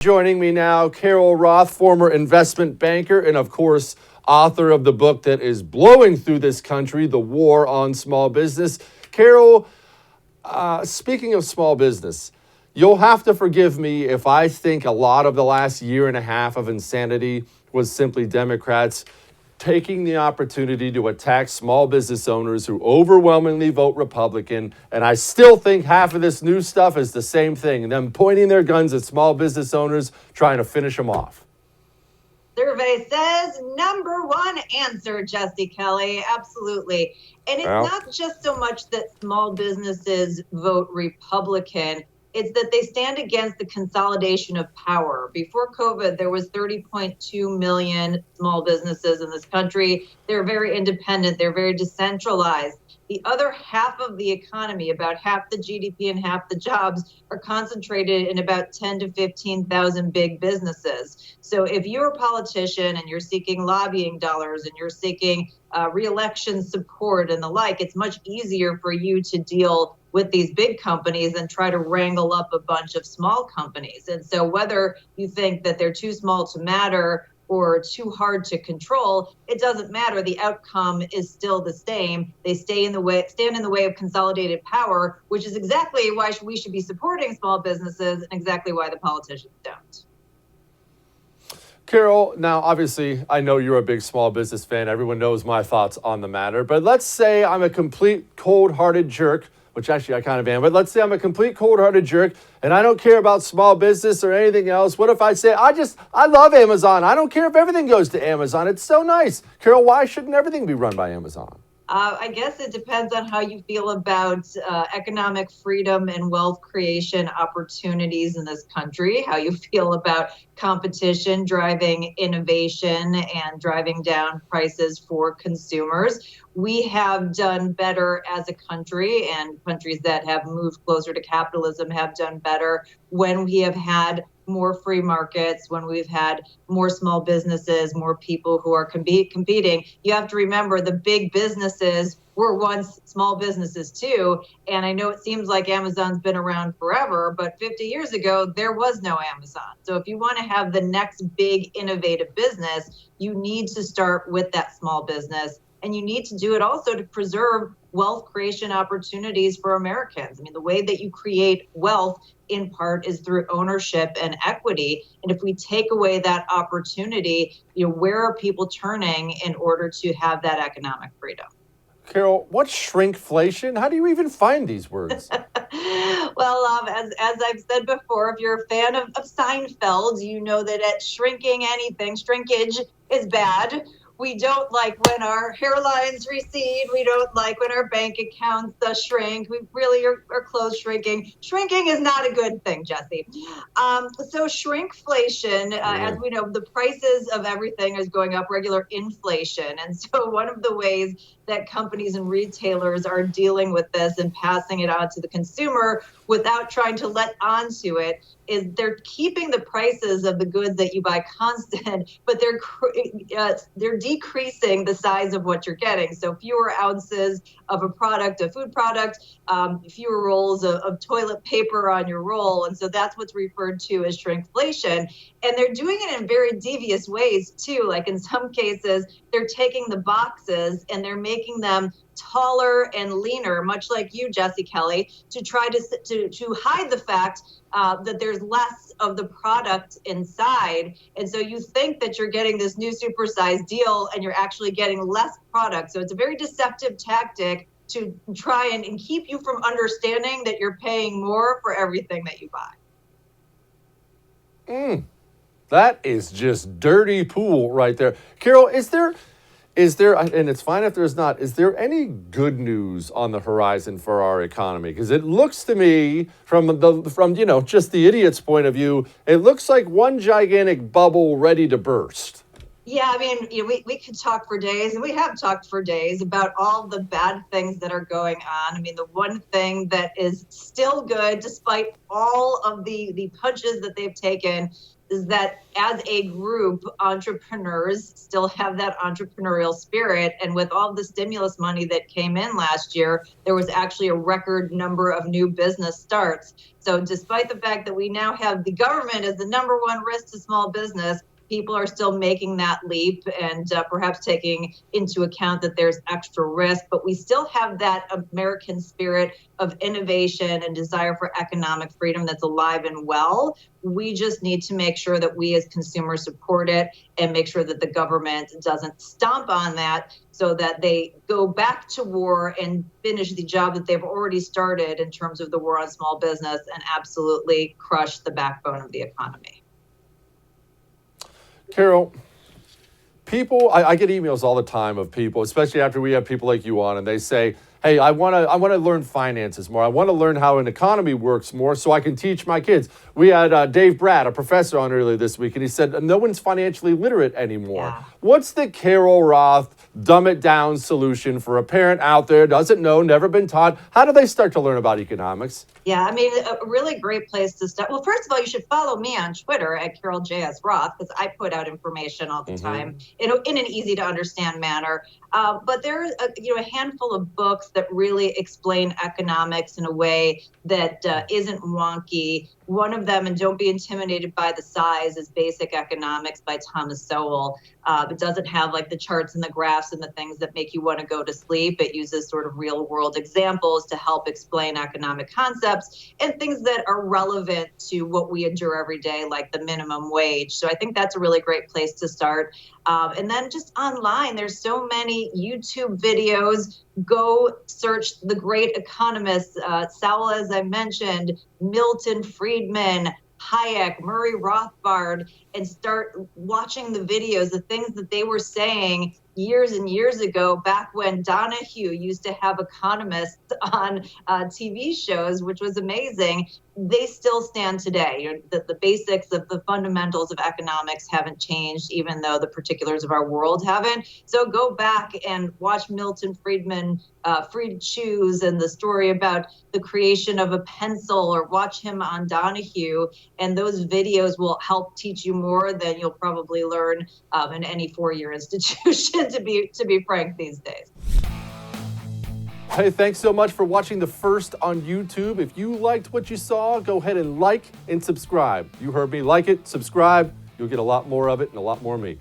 Joining me now, Carol Roth, former investment banker and, of course, author of the book that is blowing through this country, The War on Small Business. Carol, speaking of small business, you'll have to forgive me if I think a lot of the last year and a half of insanity was simply Democrats taking the opportunity to attack small business owners who overwhelmingly vote Republican. And I still think half of this new stuff is the same thing, them pointing their guns at small business owners, trying to finish them off. Survey says number one answer, Jesse Kelly. Absolutely. And it's not just so much that small businesses vote Republican. It's that they stand against the consolidation of power. Before COVID, there was 30.2 million small businesses in this country. They're very independent. They're very decentralized. The other half of the economy, about half the GDP and half the jobs, are concentrated in about 10 to 15,000 big businesses. So if you're a politician and you're seeking lobbying dollars and you're seeking re-election support and the like, it's much easier for you to deal with these big companies and try to wrangle up a bunch of small companies. And so whether you think that they're too small to matter or too hard to control, it doesn't matter. The outcome is still the same. They stand in the way of consolidated power, which is exactly why we should be supporting small businesses and exactly why the politicians don't. Carol, now obviously I know you're a big small business fan. Everyone knows my thoughts on the matter. But let's say I'm a complete cold-hearted jerk, which actually I kind of am, but let's say I'm a complete cold-hearted jerk and I don't care about small business or anything else. What if I say, I love Amazon. I don't care if everything goes to Amazon. It's so nice. Carol, why shouldn't everything be run by Amazon? I guess it depends on how you feel about economic freedom and wealth creation opportunities in this country, how you feel about competition driving innovation and driving down prices for consumers. We have done better as a country, and countries that have moved closer to capitalism have done better when we have had more free markets, when we've had more small businesses, more people who are competing. You have to remember the big businesses were once small businesses too. And I know it seems like Amazon's been around forever, but 50 years ago, there was no Amazon. So if you want to have the next big innovative business, you need to start with that small business. And you need to do it also to preserve wealth creation opportunities for Americans. I mean, the way that you create wealth in part is through ownership and equity. And if we take away that opportunity, where are people turning in order to have that economic freedom? Carol, what's shrinkflation? How do you even find these words? Well, as I've said before, if you're a fan of Seinfeld, you know that at shrinking anything, shrinkage is bad. We don't like when our hairlines recede. We don't like when our bank accounts shrink. We really are close shrinking. Shrinking is not a good thing, Jesse. So shrinkflation, as we know, the prices of everything is going up, regular inflation. And so one of the ways that companies and retailers are dealing with this and passing it on to the consumer without trying to let onto it is they're keeping the prices of the goods that you buy constant, but they're decreasing the size of what you're getting. So fewer ounces of a product, a food product, fewer rolls of toilet paper on your roll. And so that's what's referred to as shrinkflation. And they're doing it in very devious ways too. Like in some cases, they're taking the boxes and they're making them taller and leaner, much like you, Jesse Kelly, to try to hide the fact that there's less of the product inside. And so you think that you're getting this new supersized deal and you're actually getting less product. So it's a very deceptive tactic to try and keep you from understanding that you're paying more for everything that you buy. That is just dirty pool right there. Carol, is there, and it's fine if there's not, is there any good news on the horizon for our economy? Because it looks to me from just the idiot's point of view, it looks like one gigantic bubble ready to burst. Yeah, I mean, we could talk for days, and we have talked for days about all the bad things that are going on. I mean, the one thing that is still good, despite all of the punches that they've taken, is that as a group, entrepreneurs still have that entrepreneurial spirit. And with all the stimulus money that came in last year, there was actually a record number of new business starts. So despite the fact that we now have the government as the number one risk to small business, people are still making that leap and perhaps taking into account that there's extra risk, but we still have that American spirit of innovation and desire for economic freedom that's alive and well. We just need to make sure that we as consumers support it and make sure that the government doesn't stomp on that so that they go back to war and finish the job that they've already started in terms of the war on small business and absolutely crush the backbone of the economy. Carol, people, I get emails all the time of people, especially after we have people like you on, and they say, hey, I want to learn finances more. I want to learn how an economy works more so I can teach my kids. We had Dave Bratt, a professor, on earlier this week, and he said no one's financially literate anymore. Yeah. What's the Carol Roth dumb it down solution for a parent out there, doesn't know, never been taught? How do they start to learn about economics? Yeah, I mean, a really great place to start. Well, first of all, you should follow me on Twitter at Carol J.S. Roth, because I put out information all the time in an easy to understand manner. But there are a handful of books that really explain economics in a way that isn't wonky. One of them, and don't be intimidated by the size, is Basic Economics by Thomas Sowell. It doesn't have like the charts and the graphs and the things that make you want to go to sleep. It uses sort of real world examples to help explain economic concepts and things that are relevant to what we endure every day, like the minimum wage. So I think that's a really great place to start. And then just online, there's so many YouTube videos. Go search the great economists, Sowell, as I mentioned, Milton Friedman, Hayek, Murray Rothbard, and start watching the videos, the things that they were saying years and years ago, back when Donahue used to have economists on TV shows, which was amazing. They still stand today. The basics of the fundamentals of economics haven't changed, even though the particulars of our world haven't. So go back and watch Milton Friedman, Freed Shoes, and the story about the creation of a pencil, or watch him on Donahue. And those videos will help teach you more than you'll probably learn in any four-year institution, to be frank, these days. Hey, thanks so much for watching The First on YouTube. If you liked what you saw, go ahead and like and subscribe. You heard me. Like it, subscribe. You'll get a lot more of it and a lot more of me.